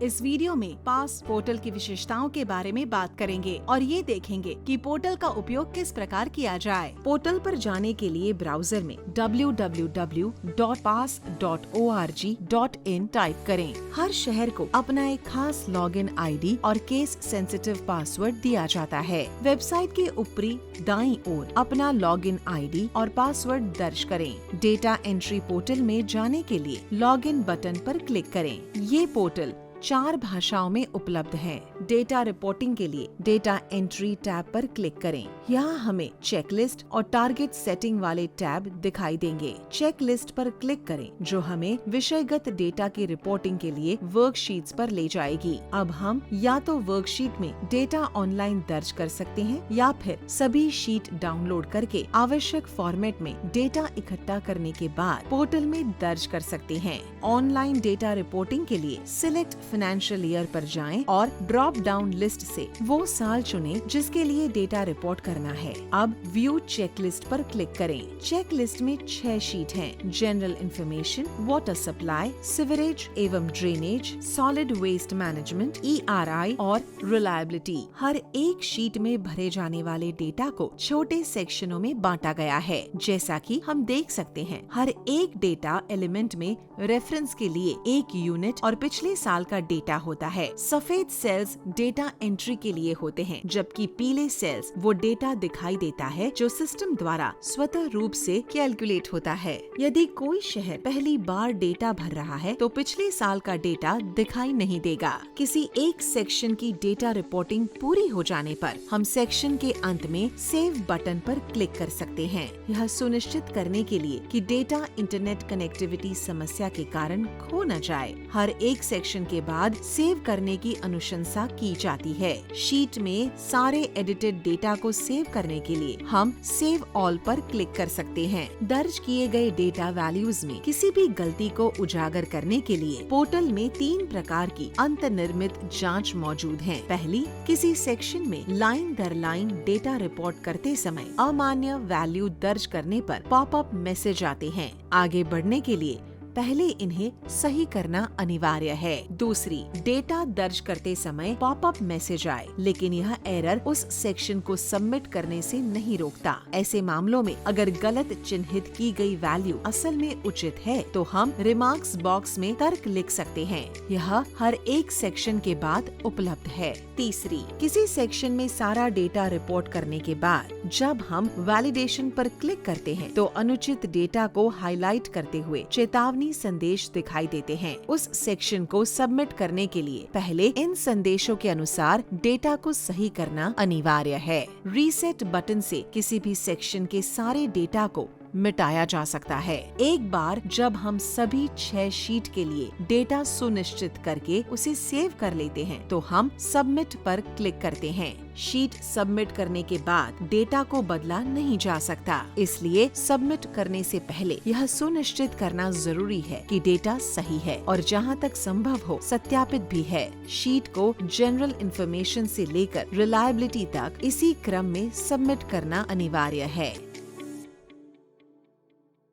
इस वीडियो में पास पोर्टल की विशेषताओं के बारे में बात करेंगे और ये देखेंगे कि पोर्टल का उपयोग किस प्रकार किया जाए। पोर्टल पर जाने के लिए ब्राउजर में www.pass.org.in टाइप करें। हर शहर को अपना एक खास लॉगिन आईडी और केस सेंसिटिव पासवर्ड दिया जाता है। वेबसाइट के ऊपरी दाईं ओर अपना लॉगिन आईडी और पासवर्ड दर्ज करें। डेटा एंट्री पोर्टल में जाने के लिए लॉगिन बटन पर क्लिक करें। ये पोर्टल 4 भाषाओं में उपलब्ध है। डेटा रिपोर्टिंग के लिए डेटा एंट्री टैब पर क्लिक करें। यहाँ हमें चेकलिस्ट और टारगेट सेटिंग वाले टैब दिखाई देंगे। चेकलिस्ट पर क्लिक करें, जो हमें विषयगत डेटा की रिपोर्टिंग के लिए वर्कशीट्स पर ले जाएगी। अब हम या तो वर्कशीट में डेटा ऑनलाइन दर्ज कर सकते हैं या फिर सभी शीट डाउनलोड करके आवश्यक फॉर्मेट में डेटा इकट्ठा करने के बाद पोर्टल में दर्ज कर सकते हैं। ऑनलाइन डेटा रिपोर्टिंग के लिए सिलेक्ट फाइनेंशियल ईयर पर जाएं और ड्रॉप डाउन लिस्ट से वो साल चुनें जिसके लिए डेटा रिपोर्ट करना है। अब व्यू चेकलिस्ट पर क्लिक करें। चेकलिस्ट में 6 शीट हैं। General information, water supply, sewerage एवं drainage, solid waste management, ERI और रिलायबिलिटी। हर एक शीट में भरे जाने वाले डेटा को छोटे सेक्शनों में बांटा गया है। जैसा कि हम देख सकते हैं, हर एक डेटा एलिमेंट में रेफरेंस के लिए एक यूनिट और पिछले साल का डेटा होता है। सफेद सेल्स डेटा एंट्री के लिए होते हैं, जबकि पीले सेल्स वो डेटा दिखाई देता है जो सिस्टम द्वारा स्वतः रूप से कैलकुलेट होता है। यदि कोई शहर पहली बार डेटा भर रहा है तो पिछले साल का डेटा दिखाई नहीं देगा। किसी एक सेक्शन की डेटा रिपोर्टिंग पूरी हो जाने पर हम सेक्शन के अंत में सेव बटन पर क्लिक कर सकते हैं। यह सुनिश्चित करने के लिए कि डेटा इंटरनेट कनेक्टिविटी समस्या के कारण खो न जाए। हर एक सेक्शन के बाद सेव करने की अनुशंसा की जाती है। शीट में सारे एडिटेड डेटा को सेव करने के लिए हम सेव ऑल पर क्लिक कर सकते हैं। दर्ज किए गए डेटा वैल्यूज में किसी भी गलती को उजागर करने के लिए पोर्टल में 3 प्रकार की अंतर्निर्मित जांच मौजूद हैं। पहली, किसी सेक्शन में लाइन दर लाइन डेटा रिपोर्ट करते समय अमान्य वैल्यू दर्ज करने पर पॉपअप मैसेज आते हैं। आगे बढ़ने के लिए पहले इन्हें सही करना अनिवार्य है। दूसरी, डेटा दर्ज करते समय पॉपअप मैसेज आए लेकिन यह एरर उस सेक्शन को सबमिट करने से नहीं रोकता। ऐसे मामलों में अगर गलत चिन्हित की गई वैल्यू असल में उचित है तो हम रिमार्क्स बॉक्स में तर्क लिख सकते हैं। यह हर एक सेक्शन के बाद उपलब्ध है। तीसरी, किसी सेक्शन में सारा डेटा रिपोर्ट करने के बाद जब हम वैलिडेशन पर क्लिक करते हैं तो अनुचित डेटा को हाईलाइट करते हुए चेतावनी संदेश दिखाई देते हैं। उस सेक्शन को सबमिट करने के लिए पहले इन संदेशों के अनुसार डेटा को सही करना अनिवार्य है। रीसेट बटन से किसी भी सेक्शन के सारे डेटा को मिटाया जा सकता है। एक बार जब हम सभी 6 शीट के लिए डेटा सुनिश्चित करके उसे सेव कर लेते हैं तो हम सबमिट पर क्लिक करते हैं। शीट सबमिट करने के बाद डेटा को बदला नहीं जा सकता, इसलिए सबमिट करने से पहले यह सुनिश्चित करना जरूरी है कि डेटा सही है और जहां तक संभव हो सत्यापित भी है। शीट को जनरल इंफॉर्मेशन से लेकर रिलायबिलिटी तक इसी क्रम में सबमिट करना अनिवार्य है।